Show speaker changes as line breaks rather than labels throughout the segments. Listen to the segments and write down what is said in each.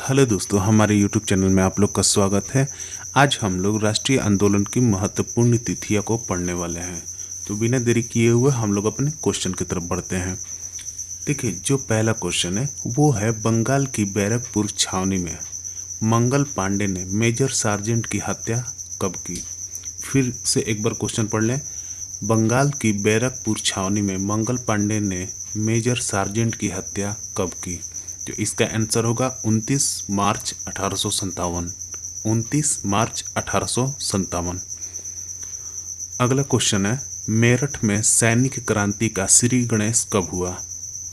Hello दोस्तों, हमारे YouTube channel में आप लोग का स्वागत है। आज हम लोग राष्ट्रीय आंदोलन की महत्वपूर्ण तिथियों को पढ़ने वाले हैं। तो बिना देरी किए हुए हम लोग अपने क्वेश्चन की तरफ बढ़ते हैं। देखिए, जो पहला क्वेश्चन है वो है, बंगाल की बैरकपुर छावनी में मंगल पांडे ने मेजर सार्जेंट की हत्या कब की। फिर से एक बार क्वेश्चन पढ़ लें। बंगाल की बैरकपुर छावनी में मंगल पांडे ने मेजर सार्जेंट की हत्या कब की। तो इसका आंसर होगा 29 मार्च 1857। 29 मार्च 1857। अगला क्वेश्चन है, मेरठ में सैनिक क्रांति का श्री गणेश कब हुआ।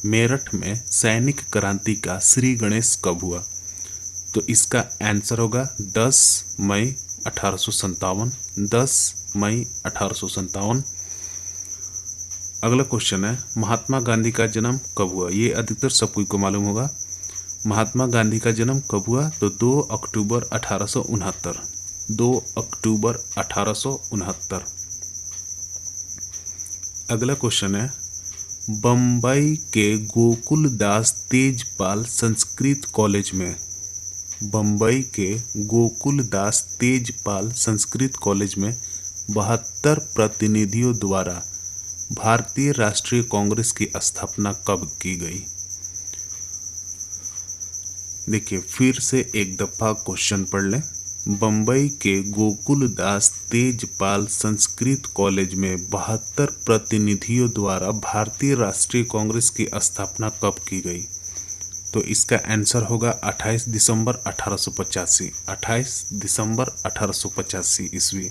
मेरठ में सैनिक क्रांति का श्री गणेश कब हुआ। तो इसका आंसर होगा 10 मई 1857। 10 मई 1857। अगला क्वेश्चन है, महात्मा गांधी का जन्म कब हुआ। ये अधिकतर सब कोई को मालूम होगा। महात्मा गांधी का जन्म कब हुआ, तो 2 अक्टूबर 1869। 2 अक्टूबर 1869। अगला क्वेश्चन है, बम्बई के गोकुलदास तेजपाल संस्कृत कॉलेज में बम्बई के गोकुलदास तेजपाल संस्कृत कॉलेज में 72 प्रतिनिधियों द्वारा भारतीय राष्ट्रीय कांग्रेस की स्थापना कब की गई। देखिए, फिर से एक दफा क्वेश्चन पढ़ लें। बम्बई के गोकुलदास तेजपाल संस्कृत कॉलेज में 72 प्रतिनिधियों द्वारा भारतीय राष्ट्रीय कांग्रेस की स्थापना कब की गई। तो इसका आंसर होगा 28 दिसंबर 1885। 28 दिसंबर 1885 ईस्वी।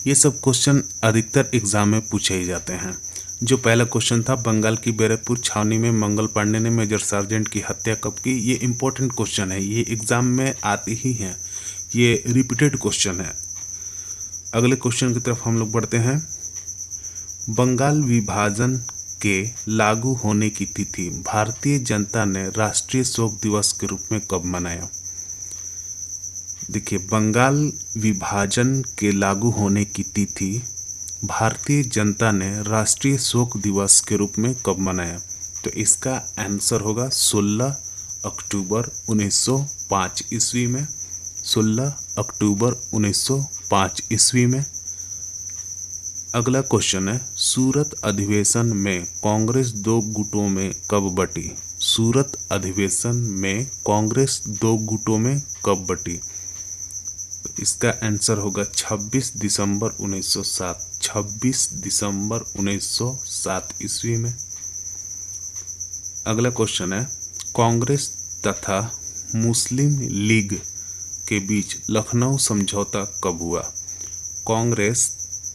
ये सब क्वेश्चन अधिकतर एग्जाम में पूछे ही जाते हैं। जो पहला क्वेश्चन था, बंगाल की बैरकपुर छावनी में मंगल पांडे ने मेजर सार्जेंट की हत्या कब की, ये इंपॉर्टेंट क्वेश्चन है। ये एग्जाम में आते ही हैं, ये रिपीटेड क्वेश्चन है। अगले क्वेश्चन की तरफ हम लोग बढ़ते हैं। बंगाल विभाजन के लागू होने की तिथि भारतीय जनता ने राष्ट्रीय शोक दिवस के रूप में कब मनाया। देखिए, बंगाल विभाजन के लागू होने की तिथि भारतीय जनता ने राष्ट्रीय शोक दिवस के रूप में कब मनाया। तो इसका आंसर होगा 16 अक्टूबर 1905 ईस्वी में। 16 अक्टूबर 1905 ईस्वी में। अगला क्वेश्चन है, सूरत अधिवेशन में कांग्रेस 2 गुटों में कब बटी। सूरत अधिवेशन में कांग्रेस 2 गुटों में कब बटी। इसका आंसर होगा 26 दिसंबर 1907। 26 दिसंबर 1907 ईस्वी में। अगला क्वेश्चन है, कांग्रेस तथा मुस्लिम लीग के बीच लखनऊ समझौता कब हुआ। कांग्रेस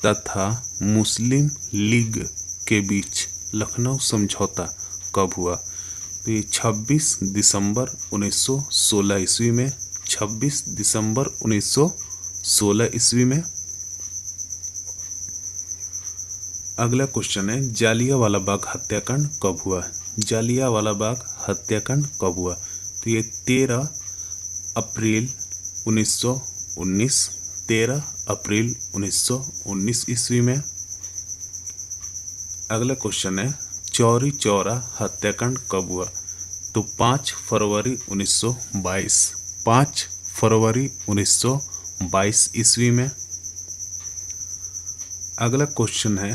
तथा मुस्लिम लीग के बीच लखनऊ समझौता कब हुआ। तो ये 26 दिसंबर 1916 ईस्वी में। 26 दिसंबर 1916 ईस्वी में। अगला क्वेश्चन है, जालियांवाला बाग हत्याकांड कब हुआ। जालियांवाला बाग हत्याकांड कब हुआ। तो ये 13 अप्रैल 1919। 13 अप्रैल 1919 ईस्वी में। अगला क्वेश्चन है, चौरी चौरा हत्याकांड कब हुआ। तो 5 फरवरी 1922। 5 फरवरी 1922 ईस्वी में। अगला क्वेश्चन है,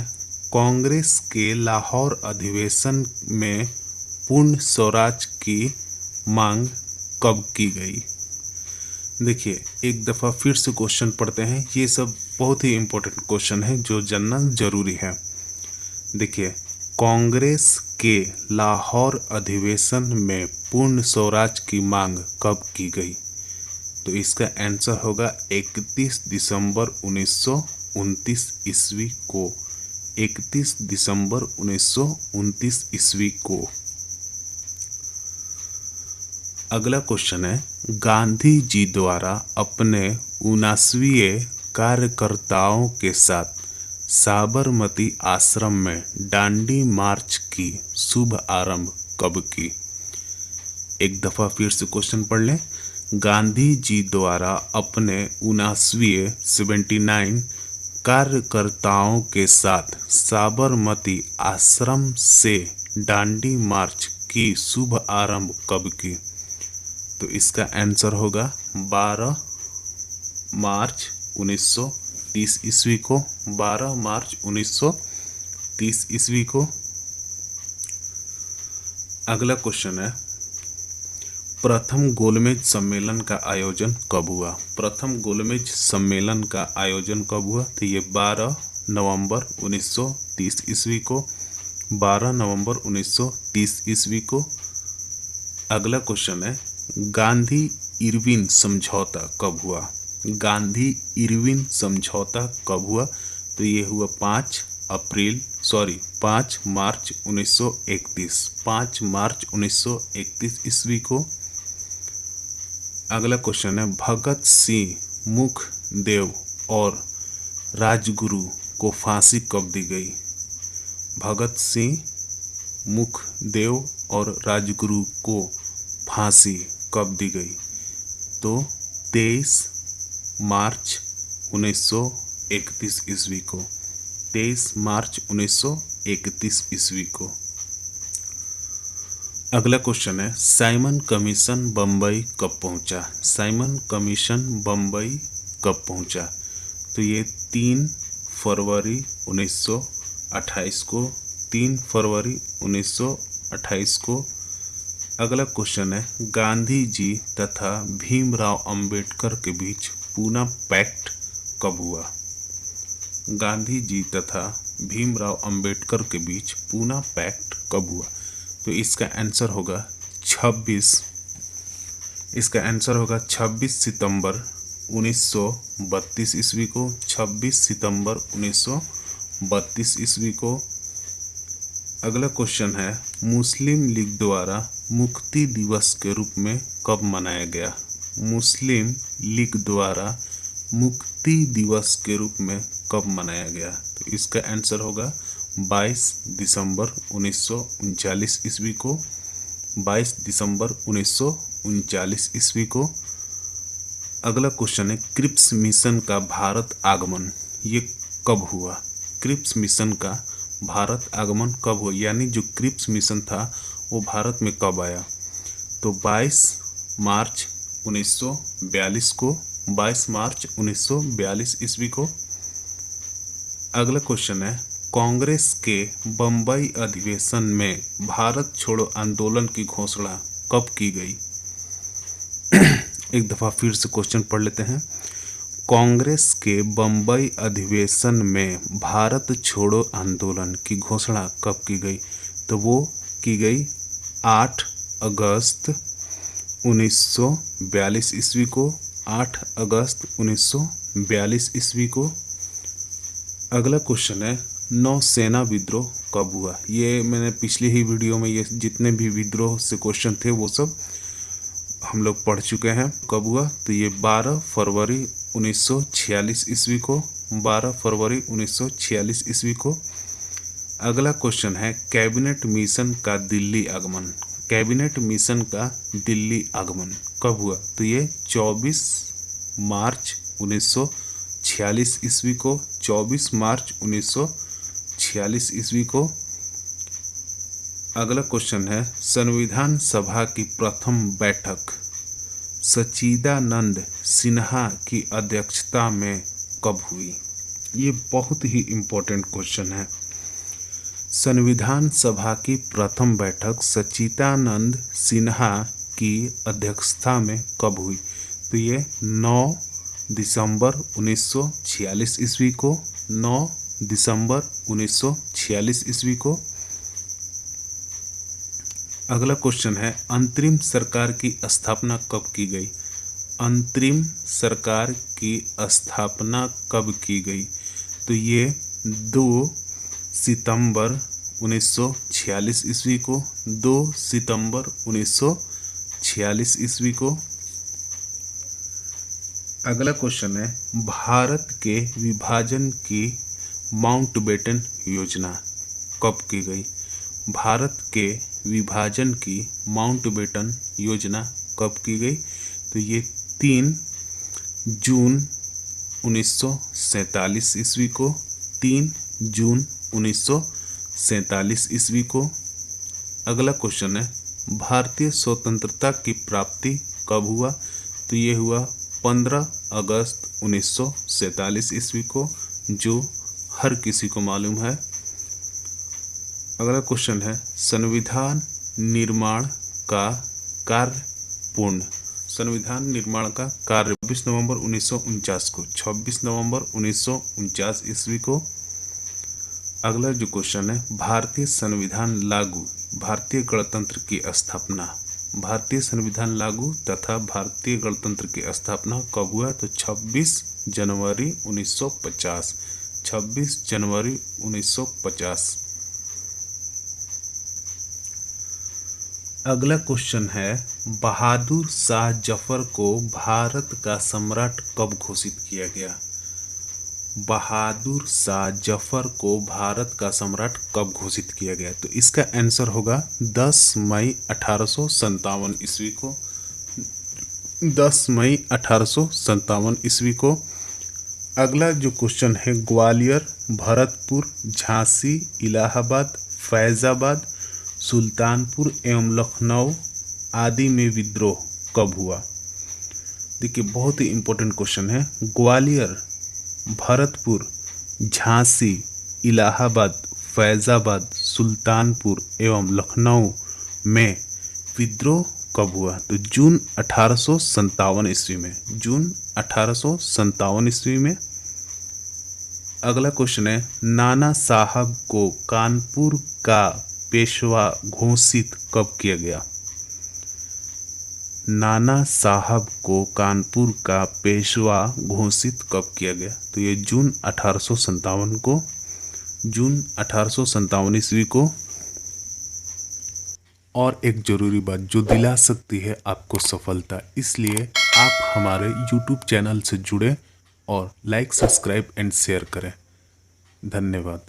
कांग्रेस के लाहौर अधिवेशन में पूर्ण स्वराज की मांग कब की गई। देखिए, एक दफ़ा फिर से क्वेश्चन पढ़ते हैं। ये सब बहुत ही इम्पोर्टेंट क्वेश्चन है जो जानना जरूरी है। देखिए, कांग्रेस के लाहौर अधिवेशन में पूर्ण स्वराज की मांग कब की गई। तो इसका आंसर होगा 31 दिसंबर 1929 ईस्वी को। 31 दिसंबर 1929 ईस्वी को। अगला क्वेश्चन है, गांधी जी द्वारा अपने 79वें कार्यकर्ताओं के साथ साबरमती आश्रम में डांडी मार्च की शुभ आरंभ कब की। एक दफा फिर से क्वेश्चन पढ़ लें। गांधी जी द्वारा अपने 79वें 79 कार्यकर्ताओं के साथ साबरमती आश्रम से डांडी मार्च की शुभ आरंभ कब की। तो इसका आंसर होगा 12 मार्च 1930 ईस्वी को। 12 मार्च 1930 ईस्वी को। अगला क्वेश्चन है, प्रथम गोलमेज सम्मेलन का आयोजन कब हुआ? प्रथम गोलमेज सम्मेलन का आयोजन कब हुआ? तो ये 12 नवंबर 1930 ईस्वी को। 12 नवंबर 1930 ईस्वी को। अगला क्वेश्चन है, गांधी इरविन समझौता कब हुआ? गांधी इरविन समझौता कब हुआ? तो ये हुआ 5 मार्च 1931। 5 मार्च 1931 ईस्वी को। अगला क्वेश्चन है, भगत सिंह मुखदेव और राजगुरु को फांसी कब दी गई? भगत सिंह मुखदेव और राजगुरु को फांसी कब दी गई? तो 23 मार्च 1931 ईस्वी को। 23 मार्च 1931 ईस्वी को। अगला क्वेश्चन है, साइमन कमीशन बम्बई कब पहुंचा? साइमन कमीशन बम्बई कब पहुंचा? तो ये 3 फरवरी 1928 को। 3 फरवरी 1928 को। अगला क्वेश्चन है, गांधी जी तथा भीमराव अंबेडकर के बीच पूना पैक्ट कब हुआ? गांधी जी तथा भीमराव अंबेडकर के बीच पूना पैक्ट कब हुआ? तो इसका आंसर होगा 26 सितंबर 1932 ईस्वी को। 26 सितंबर 1932 ईस्वी को। अगला क्वेश्चन है, मुस्लिम लीग द्वारा मुक्ति दिवस के रूप में कब मनाया गया? मुस्लिम लीग द्वारा मुक्ति दिवस के रूप में कब मनाया गया? तो इसका आंसर होगा 22 दिसंबर 1939 ईस्वी को। 22 दिसंबर 1939 ईस्वी को। अगला क्वेश्चन है, क्रिप्स मिशन का भारत आगमन ये कब हुआ? क्रिप्स मिशन का भारत आगमन कब हुआ, यानी जो क्रिप्स मिशन था वो भारत में कब आया? तो 22 मार्च 1942 को। 22 मार्च 1942 ईस्वी को। अगला क्वेश्चन है, कांग्रेस के बम्बई अधिवेशन में भारत छोड़ो आंदोलन की घोषणा कब की गई? एक दफा फिर से क्वेश्चन पढ़ लेते हैं। कांग्रेस के बम्बई अधिवेशन में भारत छोड़ो आंदोलन की घोषणा कब की गई? तो वो की गई 8 अगस्त 1942 ईस्वी को। 8 अगस्त 1942 ईस्वी को। अगला क्वेश्चन है, नौसेना विद्रोह कब हुआ? ये मैंने पिछली ही वीडियो में ये जितने भी विद्रोह से क्वेश्चन थे वो सब हम लोग पढ़ चुके हैं। कब हुआ? तो ये 12 फरवरी 1946 ईस्वी को। 12 फरवरी 1946 ईस्वी को। अगला क्वेश्चन है, कैबिनेट मिशन का दिल्ली आगमन। कैबिनेट मिशन का दिल्ली आगमन कब हुआ? तो ये 24 मार्च 1946 ईस्वी को। 24 मार्च 1946 ईस्वी को। अगला क्वेश्चन है, संविधान सभा की प्रथम बैठक सच्चिदानंद सिन्हा की अध्यक्षता में कब हुई? ये बहुत ही इम्पोर्टेंट क्वेश्चन है। संविधान सभा की प्रथम बैठक सच्चिदानंद सिन्हा की अध्यक्षता में कब हुई? तो ये 9 दिसंबर 1946 ईस्वी को। 9 दिसंबर 1946 ईस्वी को। अगला क्वेश्चन है, अंतरिम सरकार की स्थापना कब की गई? अंतरिम सरकार की स्थापना कब की गई? तो ये 2 सितंबर 1946 ईस्वी को। 2 सितंबर 1946 ईस्वी को। अगला क्वेश्चन है, भारत के विभाजन की माउंटबेटन योजना कब की गई? भारत के विभाजन की माउंटबेटन योजना कब की गई? तो ये 3 जून 1947 ईस्वी को। 3 जून 1947 ईस्वी को। अगला क्वेश्चन है, भारतीय स्वतंत्रता की प्राप्ति कब हुआ? तो ये हुआ 15 अगस्त 1947 ईस्वी को, जो हर किसी को मालूम है। अगला क्वेश्चन है, संविधान निर्माण का कार्य पूर्ण। संविधान निर्माण का कार्य 26 नवंबर 1949 को, 26 नवंबर 1949 ईस्वी को। अगला जो क्वेश्चन है, भारतीय संविधान लागू, भारतीय गणतंत्र की स्थापना। भारतीय संविधान लागू तथा भारतीय गणतंत्र की स्थापना कब हुआ? तो 26 जनवरी 1950, 26 जनवरी 1950। अगला क्वेश्चन है, बहादुर शाह जफर को भारत का सम्राट कब घोषित किया गया? बहादुर शाह जफर को भारत का सम्राट कब घोषित किया गया? तो इसका आंसर होगा 10 मई 1857 ईस्वी को, 10 मई 1857 ईस्वी को। अगला जो क्वेश्चन है, ग्वालियर, भरतपुर, झांसी, इलाहाबाद, फैजाबाद, सुल्तानपुर एवं लखनऊ आदि में विद्रोह कब हुआ? देखिए, बहुत ही इंपॉर्टेंट क्वेश्चन है। ग्वालियर, भरतपुर, झांसी, इलाहाबाद, फैजाबाद, सुल्तानपुर एवं लखनऊ में विद्रोह कब हुआ? तो जून 1857 ईस्वी में, जून 1857 ईस्वी में। अगला क्वेश्चन है, नाना साहब को कानपुर का पेशवा घोषित कब किया गया? नाना साहब को कानपुर का पेशवा घोषित कब किया गया? तो ये जून 1857 को, जून 1857 ईस्वी को। और एक जरूरी बात जो दिला सकती है आपको सफलता, इसलिए आप हमारे YouTube चैनल से जुड़े और लाइक, सब्सक्राइब एंड शेयर करें। धन्यवाद।